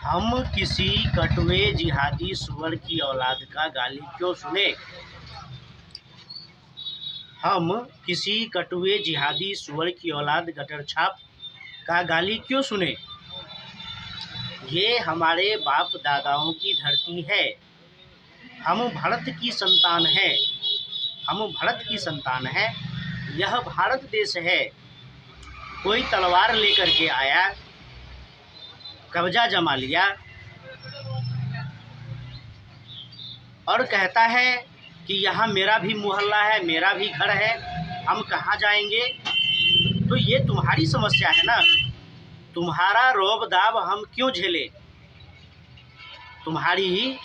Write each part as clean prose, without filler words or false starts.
हम किसी कटवे जिहादी सुअर की औलाद का गाली क्यों सुने। हम किसी कटवे जिहादी सुअर की औलाद गटर छाप का गाली क्यों सुने। ये हमारे बाप दादाओं की धरती है। हम भारत की संतान हैं। हम भारत की संतान हैं। यह भारत देश है। कोई तलवार लेकर के आया, कब्जा जमा लिया और कहता है कि यहाँ मेरा भी मोहल्ला है, मेरा भी घर है, हम कहाँ जाएंगे। तो ये तुम्हारी समस्या है ना। तुम्हारा रौब दाब हम क्यों झेले, तुम्हारी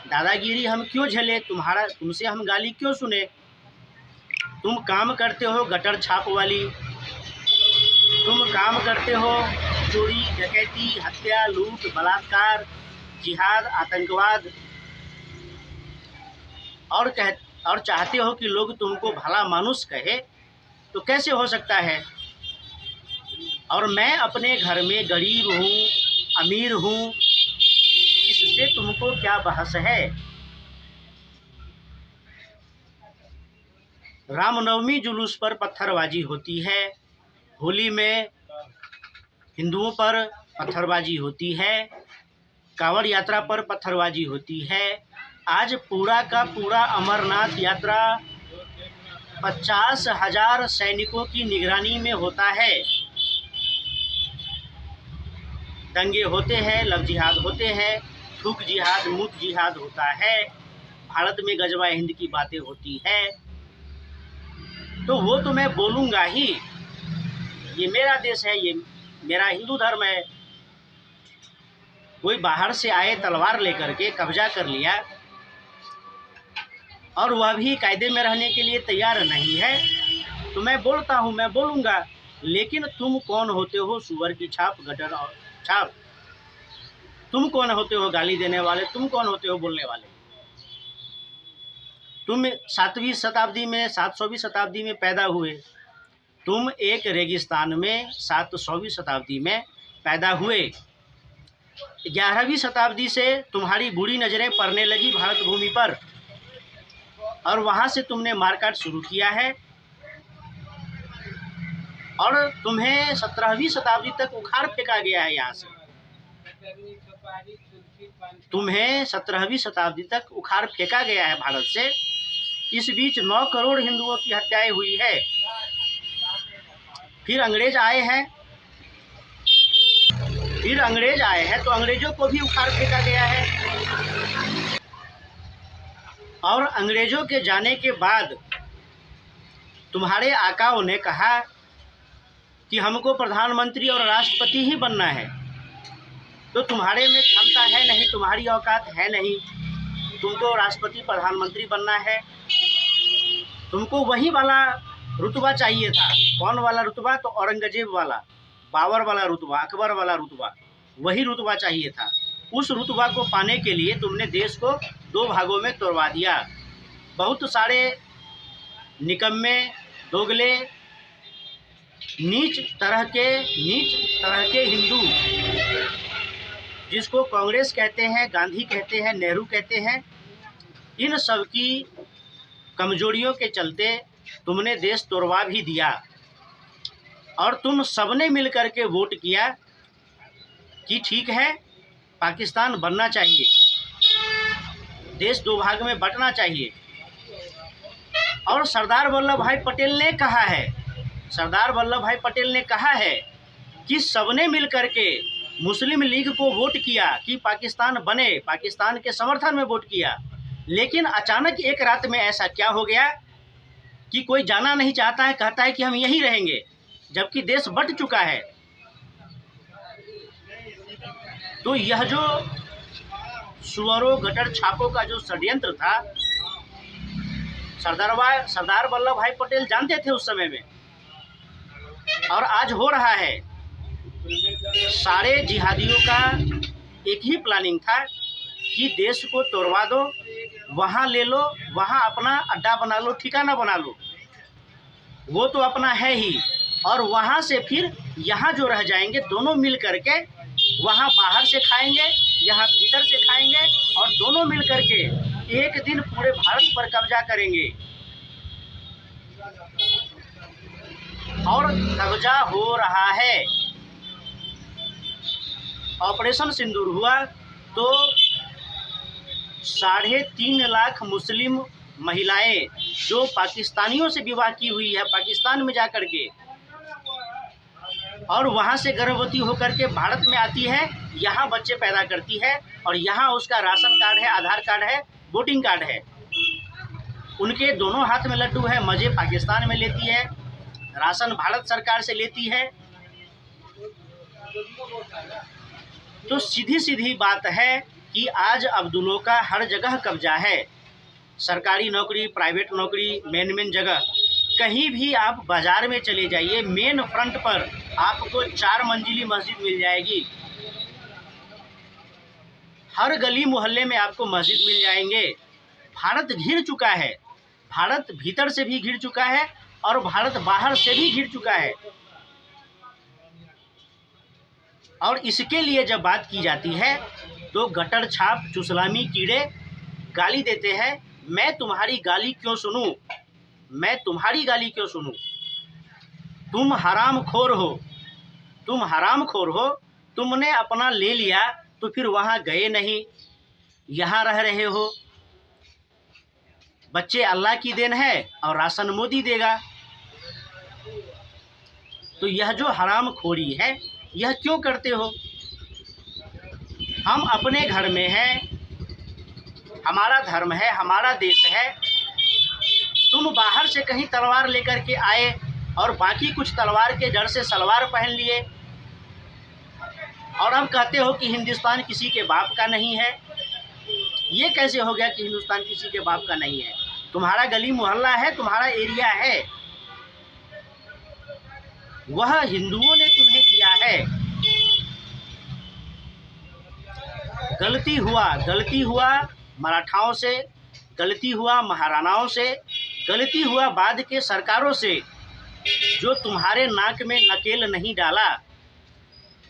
दादागिरी हम क्यों झेले, तुमसे हम गाली क्यों सुने। तुम काम करते हो गटर छाप वाली, तुम काम करते हो चोरी डकैती हत्या लूट बलात्कार जिहाद आतंकवाद और चाहते हो कि लोग तुमको भला मानुस कहे। तो कैसे हो सकता है। और मैं अपने घर में गरीब हूँ अमीर हूँ, इससे तुमको क्या बहस है। रामनवमी जुलूस पर पत्थरबाजी होती है, होली में हिंदुओं पर पत्थरबाजी होती है, कांवड़ यात्रा पर पत्थरबाजी होती है। आज पूरा का पूरा अमरनाथ यात्रा 50,000 सैनिकों की निगरानी में होता है। दंगे होते हैं, लव जिहाद होते हैं, थूक जिहाद मुत जिहाद होता है, भारत में गजवा हिंद की बातें होती है। तो वो तो मैं बोलूँगा ही। ये मेरा देश है, ये मेरा हिंदू धर्म है। कोई बाहर से आए तलवार लेकर के कब्जा कर लिया और वह भी कायदे में रहने के लिए तैयार नहीं है, तो मैं बोलता हूँ, मैं बोलूँगा। लेकिन तुम कौन होते हो सुअर की छाप गटर और छाप। तुम कौन होते हो गाली देने वाले, तुम कौन होते हो बोलने वाले। तुम 7वीं शताब्दी में 700वीं शताब्दी में पैदा हुए। तुम एक रेगिस्तान में 700वीं शताब्दी में पैदा हुए। 11वीं शताब्दी से तुम्हारी बुरी नज़रें पड़ने लगी भारत भूमि पर और वहाँ से तुमने मारकाट शुरू किया है और तुम्हें 17वीं शताब्दी तक उखाड़ फेंका गया है। यहाँ से तुम्हें 17वीं शताब्दी तक उखाड़ फेंका गया है भारत से। इस बीच 9 करोड़ हिंदुओं की हत्याएं हुई है। फिर अंग्रेज आए हैं, तो अंग्रेजों को भी उखाड़ फेंका गया है। और अंग्रेजों के जाने के बाद तुम्हारे आकाओं ने कहा कि हमको प्रधानमंत्री और राष्ट्रपति ही बनना है। तो तुम्हारे में क्षमता है नहीं, तुम्हारी औकात है नहीं, तुमको राष्ट्रपति प्रधानमंत्री बनना है। तुमको वही वाला रुतबा चाहिए था। कौन वाला रुतबा, तो औरंगजेब वाला, बाबर वाला रुतबा, अकबर वाला रुतबा, वही रुतबा चाहिए था। उस रुतबा को पाने के लिए तुमने देश को 2 भागों में तोड़वा दिया। बहुत सारे निकम्मे दोगले नीच तरह के हिंदू, जिसको कांग्रेस कहते हैं, गांधी कहते हैं, नेहरू कहते हैं, इन सब की कमजोरियों के चलते तुमने देश तोड़वा भी दिया। और तुम सबने मिलकर के वोट किया कि ठीक है पाकिस्तान बनना चाहिए, देश 2 भाग में बंटना चाहिए। और सरदार वल्लभ भाई पटेल ने कहा है कि सबने मिलकर के मुस्लिम लीग को वोट किया कि पाकिस्तान बने, पाकिस्तान के समर्थन में वोट किया। लेकिन अचानक एक रात में ऐसा क्या हो गया कि कोई जाना नहीं चाहता है, कहता है कि हम यहीं रहेंगे, जबकि देश बंट चुका है। तो यह जो सुअरों गटर छापों का जो षड्यंत्र था, सरदार वल्लभ भाई पटेल जानते थे उस समय में, और आज हो रहा है। सारे जिहादियों का एक ही प्लानिंग था कि देश को तोड़वा दो, वहाँ ले लो, वहाँ अपना अड्डा बना लो, ठिकाना बना लो, वो तो अपना है ही। और वहाँ से फिर यहाँ जो रह जाएंगे, दोनों मिल करके वहाँ बाहर से खाएंगे, यहाँ भीतर से खाएंगे, और दोनों मिल करके एक दिन पूरे भारत पर कब्जा करेंगे। और कब्जा हो रहा है। ऑपरेशन सिंदूर हुआ तो 3.5 लाख मुस्लिम महिलाएं जो पाकिस्तानियों से विवाह की हुई है पाकिस्तान में जाकर के, और वहाँ से गर्भवती होकर के भारत में आती है, यहाँ बच्चे पैदा करती है, और यहाँ उसका राशन कार्ड है, आधार कार्ड है, वोटिंग कार्ड है। उनके दोनों हाथ में लड्डू है, मज़े पाकिस्तान में लेती है, राशन भारत सरकार से लेती है। तो सीधी सीधी बात है कि आज अब्दुलों का हर जगह कब्जा है। सरकारी नौकरी, प्राइवेट नौकरी, मेन जगह, कहीं भी आप बाज़ार में चले जाइए, मेन फ्रंट पर आपको 4 मंजिली मस्जिद मिल जाएगी। हर गली मोहल्ले में आपको मस्जिद मिल जाएंगे। भारत घिर चुका है, भारत भीतर से भी घिर चुका है और भारत बाहर से भी घिर चुका है। और इसके लिए जब बात की जाती है तो गटर छाप चुसलामी कीड़े गाली देते हैं। मैं तुम्हारी गाली क्यों सुनूं, मैं तुम्हारी गाली क्यों सुनूं? तुम हरामखोर हो, तुम हरामखोर हो। तुमने अपना ले लिया तो फिर वहाँ गए नहीं, यहाँ रह रहे हो। बच्चे अल्लाह की देन है और राशन मोदी देगा। तो यह जो हरामखोरी है यह क्यों करते हो? हम अपने घर में हैं, हमारा धर्म है, हमारा देश है। तुम बाहर से कहीं तलवार लेकर के आए और बाकी कुछ तलवार के जड़ से सलवार पहन लिए, और अब कहते हो कि हिंदुस्तान किसी के बाप का नहीं है। ये कैसे हो गया कि हिंदुस्तान किसी के बाप का नहीं है? तुम्हारा गली मोहल्ला है, तुम्हारा एरिया है, वह हिंदुओं ने तुम्हें दिया है। गलती हुआ मराठाओं से, गलती हुआ महाराणाओं से, गलती हुआ बाद के सरकारों से, जो तुम्हारे नाक में नकेल नहीं डाला,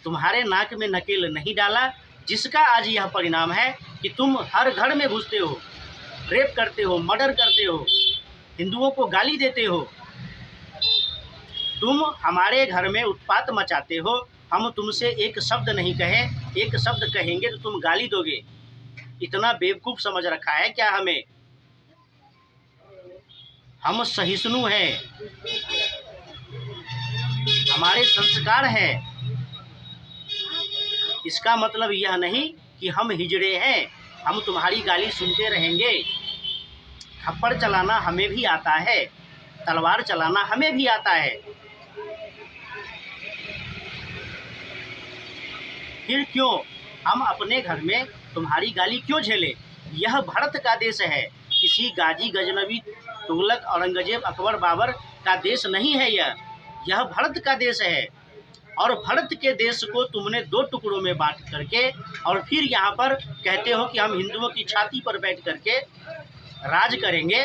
तुम्हारे नाक में नकेल नहीं डाला, जिसका आज यह परिणाम है कि तुम हर घर में घुसते हो, रेप करते हो, मर्डर करते हो, हिंदुओं को गाली देते हो। तुम हमारे घर में उत्पात मचाते हो, हम तुमसे एक शब्द नहीं कहे, एक शब्द कहेंगे तो तुम गाली दोगे। इतना बेवकूफ़ समझ रखा है क्या हमें? हम सहिष्णु हैं, हमारे संस्कार हैं। इसका मतलब यह नहीं कि हम हिजड़े हैं, हम तुम्हारी गाली सुनते रहेंगे। थप्पड़ चलाना हमें भी आता है, तलवार चलाना हमें भी आता है। फिर क्यों हम अपने घर में तुम्हारी गाली क्यों झेले? यह भारत का देश है, किसी गाजी गजनबी तुगलक औरंगजेब अकबर बाबर का देश नहीं है। यह भारत का देश है। और भारत के देश को तुमने 2 टुकड़ों में बांट करके और फिर यहाँ पर कहते हो कि हम हिंदुओं की छाती पर बैठ करके राज करेंगे।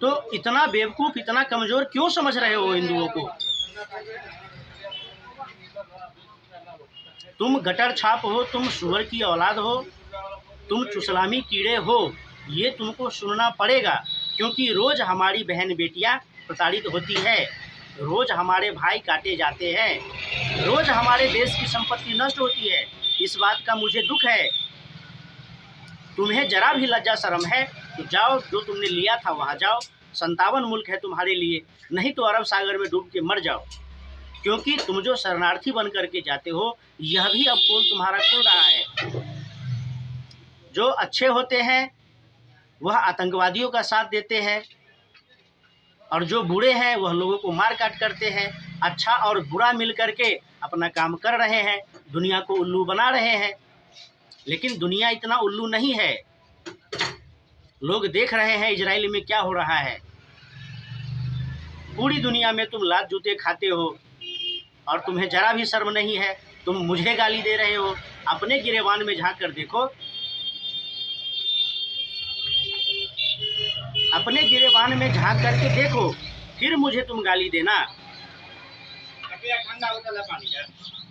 तो इतना बेवकूफ़, इतना कमज़ोर क्यों समझ रहे हो हिंदुओं को? तुम गटर छाप हो, तुम सुअर की औलाद हो, तुम चुसलामी कीड़े हो, ये तुमको सुनना पड़ेगा। क्योंकि रोज़ हमारी बहन बेटियां प्रताड़ित होती है, रोज़ हमारे भाई काटे जाते हैं, रोज़ हमारे देश की संपत्ति नष्ट होती है। इस बात का मुझे दुख है। तुम्हें जरा भी लज्जा शर्म है तो जाओ, जो तुमने लिया था वहाँ जाओ। 57 मुल्क है तुम्हारे लिए, नहीं तो अरब सागर में डूब के मर जाओ। क्योंकि तुम जो शरणार्थी बन करके जाते हो, यह भी अब पोल तुम्हारा खुल रहा है। जो अच्छे होते हैं वह आतंकवादियों का साथ देते हैं, और जो बुरे हैं वह लोगों को मार काट करते हैं। अच्छा और बुरा मिल करके अपना काम कर रहे हैं, दुनिया को उल्लू बना रहे हैं। लेकिन दुनिया इतना उल्लू नहीं है। लोग देख रहे हैं इजराइल में क्या हो रहा है। पूरी दुनिया में तुम लात जूते खाते हो और तुम्हें जरा भी शर्म नहीं है। तुम मुझे गाली दे रहे हो। अपने गिरेबान में झांक कर देखो, अपने गिरेबान में झांक करके देखो, फिर मुझे तुम गाली देना। पिया ठंडा होता है पानी का।